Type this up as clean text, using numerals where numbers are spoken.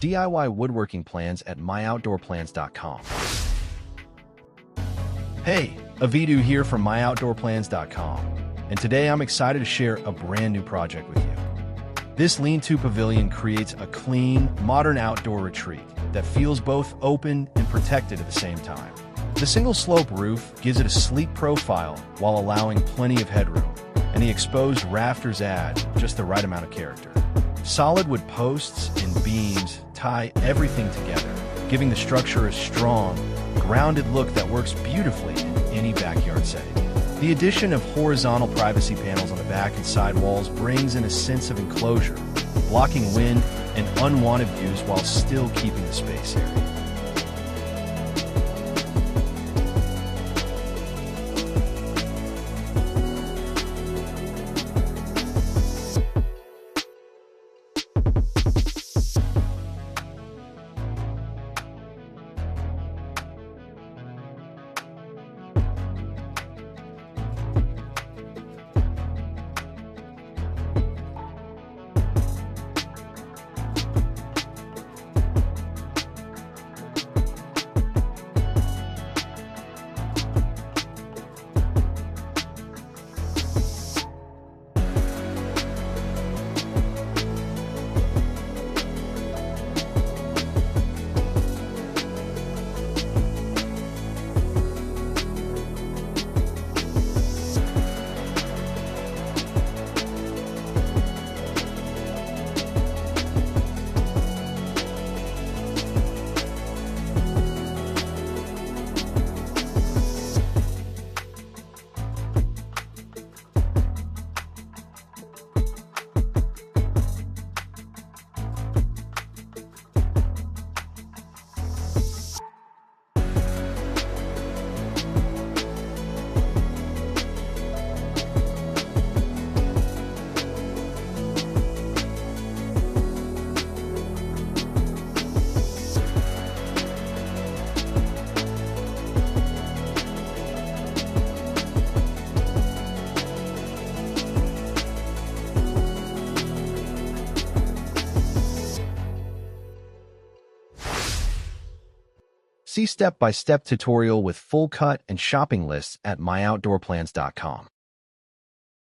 DIY woodworking plans at myoutdoorplans.com. Hey, Avidu here from myoutdoorplans.com, and today I'm excited to share a brand new project with you. This lean-to pavilion creates a clean, modern outdoor retreat that feels both open and protected at the same time. The single-slope roof gives it a sleek profile while allowing plenty of headroom, and the exposed rafters add just the right amount of character. Solid wood posts and beams tie everything together, giving the structure a strong, grounded look that works beautifully in any backyard setting. The addition of horizontal privacy panels on the back and side walls brings in a sense of enclosure, blocking wind and unwanted views while still keeping the space airy. See step-by-step tutorial with full cut and shopping lists at myoutdoorplans.com.